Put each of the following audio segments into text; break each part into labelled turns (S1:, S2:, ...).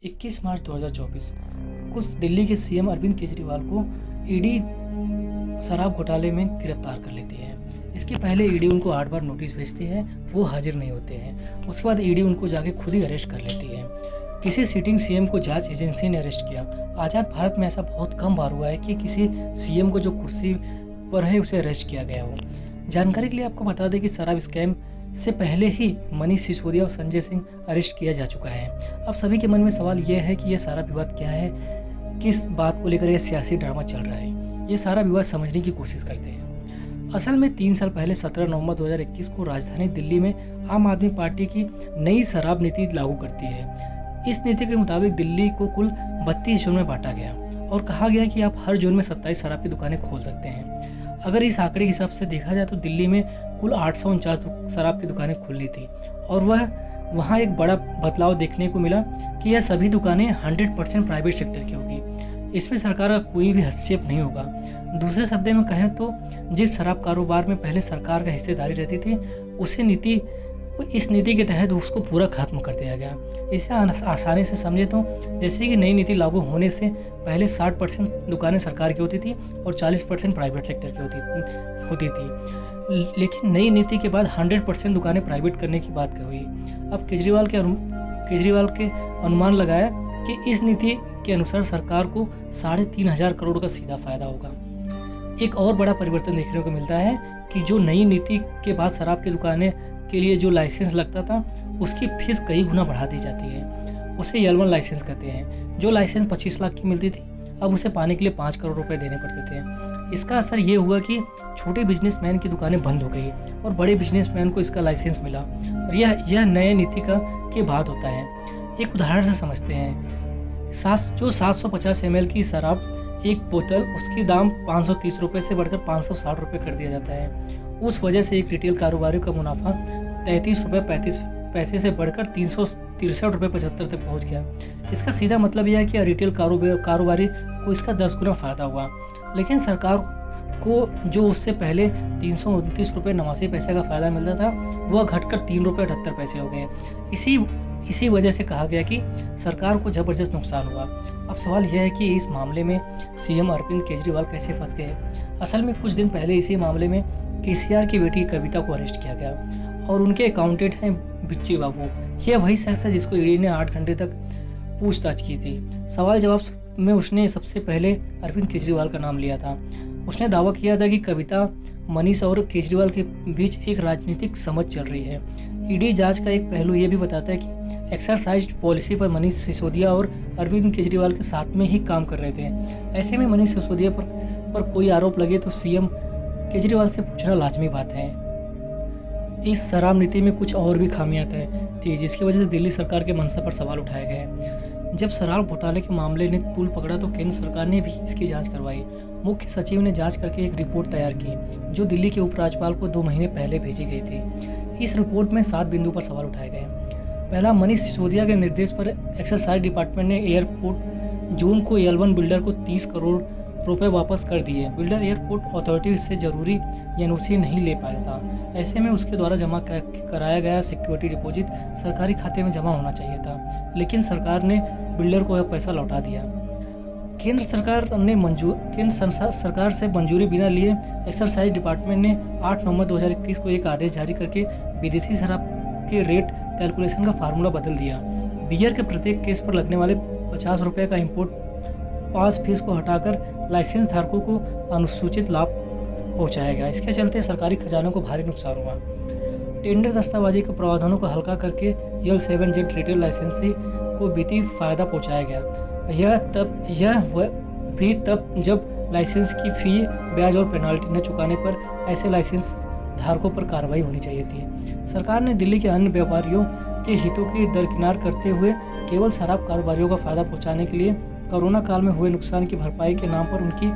S1: 21 मार्च 2024 कुछ दिल्ली के सीएम अरविंद केजरीवाल को ईडी शराब घोटाले में गिरफ्तार कर लेती है। इसके पहले ईडी उनको 8 बार नोटिस भेजती है, वो हाजिर नहीं होते हैं। उसके बाद ईडी उनको जाके खुद ही अरेस्ट कर लेती है। किसी सिटिंग सीएम को जांच एजेंसी ने अरेस्ट किया। आज़ाद भारत में ऐसा बहुत कम बार हुआ है कि किसी सीएम को जो कुर्सी पर है उसे अरेस्ट किया गया हो। जानकारी के लिए आपको बता दें कि शराब स्कैम से पहले ही मनीष सिसोदिया और संजय सिंह अरेस्ट किया जा चुका है। अब सभी के मन में सवाल यह है कि यह सारा विवाद क्या है, किस बात को लेकर यह सियासी ड्रामा चल रहा है। ये सारा विवाद समझने की कोशिश करते हैं। असल में 3 साल पहले 17 नवंबर 2021 को राजधानी दिल्ली में आम आदमी पार्टी की नई शराब नीति लागू करती है। इस नीति के मुताबिक दिल्ली को कुल 32 जोन में बांटा गया और कहा गया कि आप हर जोन में 27 शराब की दुकानें खोल सकते हैं। अगर इस आंकड़े के हिसाब से देखा जाए तो दिल्ली में कुल 849 शराब की दुकानें खुलनी थी और वहाँ एक बड़ा बदलाव देखने को मिला कि यह सभी दुकानें 100% प्राइवेट सेक्टर की होगी। इसमें सरकार का कोई भी हस्तक्षेप नहीं होगा। दूसरे शब्दों में कहें तो जिस शराब कारोबार में पहले सरकार का हिस्सेदारी रहती थी इस नीति के तहत उसको पूरा खत्म कर दिया गया। इसे आसानी से समझे तो जैसे कि नई नीति लागू होने से पहले 60% दुकानें सरकार की होती थी और 40% प्राइवेट सेक्टर की होती थी, लेकिन नई नीति के बाद 100% दुकानें प्राइवेट करने की बात हुई। अब केजरीवाल के अनुमान लगाया कि इस नीति के अनुसार सरकार को 3,500 करोड़ का सीधा फायदा होगा। एक और बड़ा परिवर्तन देखने को मिलता है कि जो नई नीति के बाद शराब की दुकानें के लिए जो लाइसेंस लगता था उसकी फीस कई गुना बढ़ा दी जाती है। उसे L1 लाइसेंस कहते हैं। जो लाइसेंस 25 लाख की मिलती थी अब उसे पाने के लिए 5 करोड़ रुपए देने पड़ते थे। इसका असर ये हुआ कि छोटे बिजनेसमैन की दुकानें बंद हो गई और बड़े बिजनेसमैन को इसका लाइसेंस मिला और यह नए नीति के बाद होता है। एक उदाहरण से समझते हैं। जो 750 ml की शराब एक बोतल उसकी दाम 530 रुपये से बढ़कर 560 रुपये कर दिया जाता है। उस वजह से एक रिटेल कारोबारी का मुनाफा 33 रुपये 35 पैसे से बढ़कर 363 रुपये 75 तक पहुंच गया। इसका सीधा मतलब यह है कि रिटेल कारोबारी को इसका 10 गुना फायदा हुआ, लेकिन सरकार को जो उससे पहले 329 रुपये 89 पैसे का फायदा मिलता था वह घटकर 3 रुपये 78 पैसे हो गए। इसी वजह से कहा गया कि सरकार को जबरदस्त नुकसान हुआ। अब सवाल यह है कि इस मामले में सीएम अरविंद केजरीवाल कैसे फंस गए। असल में कुछ दिन पहले इसी मामले में केसीआर की बेटी कविता को अरेस्ट किया गया और उनके अकाउंटेंट हैं बिच्ची बाबू। यह वही शख्स है जिसको ईडी ने 8 घंटे तक पूछताछ की थी। सवाल जवाब में उसने सबसे पहले अरविंद केजरीवाल का नाम लिया था। उसने दावा किया था कि कविता, मनीष और केजरीवाल के बीच एक राजनीतिक समझ चल रही है। ईडी जांच का एक पहलू ये भी बताता है कि एक्सरसाइज पॉलिसी पर मनीष सिसोदिया और अरविंद केजरीवाल के साथ में ही काम कर रहे थे। ऐसे में मनीष सिसोदिया पर कोई आरोप लगे तो सीएम केजरीवाल से पूछना लाजमी बात है। इस शराब नीति में कुछ और भी खामियां थी जिसकी वजह से दिल्ली सरकार के मंशा पर सवाल उठाए गए। जब शराब घोटाले के मामले ने तूल पकड़ा तो केंद्र सरकार ने भी इसकी जांच करवाई। मुख्य सचिव ने जांच करके एक रिपोर्ट तैयार की जो दिल्ली के उपराज्यपाल को 2 महीने पहले भेजी गई थी। इस रिपोर्ट में 7 बिंदु पर सवाल उठाए गए। पहला, मनीष सिसोदिया के निर्देश पर एक्साइज डिपार्टमेंट ने एयरपोर्ट जोन को L1 बिल्डर को 30 करोड़ रुपए वापस कर दिए। बिल्डर एयरपोर्ट अथॉरिटी से जरूरी एनओसी नहीं ले पाया था। ऐसे में उसके द्वारा जमा कराया गया सिक्योरिटी डिपॉजिट सरकारी खाते में जमा होना चाहिए था, लेकिन सरकार ने बिल्डर को यह पैसा लौटा दिया। केंद्र सरकार से मंजूरी बिना लिए एक्साइज डिपार्टमेंट ने 8 नवंबर 2021 को एक आदेश जारी करके विदेशी शराब के रेट कैलकुलेशन का फार्मूला बदल दिया। बियर के प्रत्येक केस पर लगने वाले 50 रुपये का इम्पोर्ट पास फीस को हटाकर लाइसेंस धारकों को अनुसूचित लाभ पहुंचाया गया। इसके चलते सरकारी खजानों को भारी नुकसान हुआ। टेंडर दस्तावेजी के प्रावधानों को हल्का करके L7Z रिटेल लाइसेंसी को वित्तीय फायदा पहुंचाया गया। यह भी तब जब लाइसेंस की फी, ब्याज और पेनाल्टी न चुकाने पर ऐसे लाइसेंस धारकों पर कार्रवाई होनी चाहिए थी। सरकार ने दिल्ली के अन्य व्यापारियों के हितों की दरकिनार करते हुए केवल शराब कारोबारियों को फायदा पहुँचाने के लिए कोरोना काल में हुए नुकसान की भरपाई के नाम पर उनकी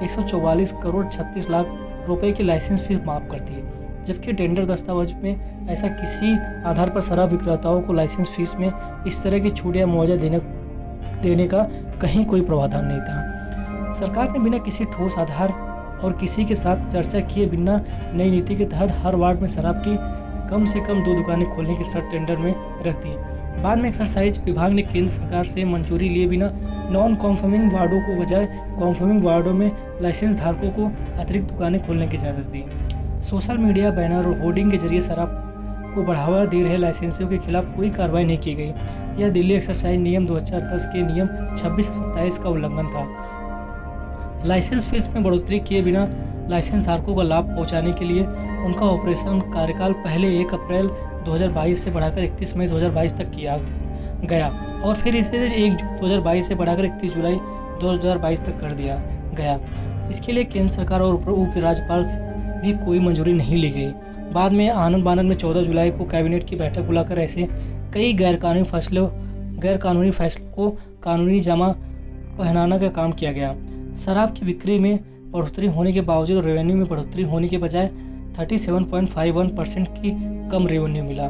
S1: 144 करोड़ 36 लाख रुपए की लाइसेंस फीस माफ कर दी, जबकि टेंडर दस्तावेज में ऐसा किसी आधार पर शराब विक्रेताओं को लाइसेंस फीस में इस तरह की छूट या मुआवजा देने का कहीं कोई प्रावधान नहीं था। सरकार ने बिना किसी ठोस आधार और किसी के साथ चर्चा किए बिना नई नीति के तहत हर वार्ड में शराब की कम से कम 2 दुकानें खोलने की शर्त टेंडर में रख दी। बाद में एक्साइज विभाग ने केंद्र सरकार से मंजूरी लिए बिना नॉन कॉन्फर्मिंग वार्डों को बजाय कॉन्फर्मिंग वार्डों में लाइसेंस धारकों को अतिरिक्त दुकानें खोलने की इजाज़त दी। सोशल मीडिया बैनर और होर्डिंग के जरिए शराब को बढ़ावा दे रहे लाइसेंसियों के खिलाफ कोई कार्रवाई नहीं की गई। यह दिल्ली एक्साइज नियम 2010 के नियम 26 से 27 का उल्लंघन था। लाइसेंस फीस में बढ़ोतरी किए बिना लाइसेंस धारकों को लाभ पहुंचाने के लिए उनका ऑपरेशन कार्यकाल पहले 1 अप्रैल 2022 से बढ़ाकर 31 मई 2022 तक किया गया और फिर इसे 1 जून 2022 से बढ़ाकर 31 जुलाई 2022 तक कर दिया गया। इसके लिए केंद्र सरकार और उप राज्यपाल से भी कोई मंजूरी नहीं ली गई। बाद में आनंद बानंद में 14 जुलाई को कैबिनेट की बैठक बुलाकर ऐसे कई गैरकानूनी फैसलों को कानूनी जमा पहनाने का काम किया गया। शराब की बिक्री में बढ़ोतरी होने के बावजूद रेवेन्यू में बढ़ोतरी होने के बजाय 37.51% की कम रेवेन्यू मिला।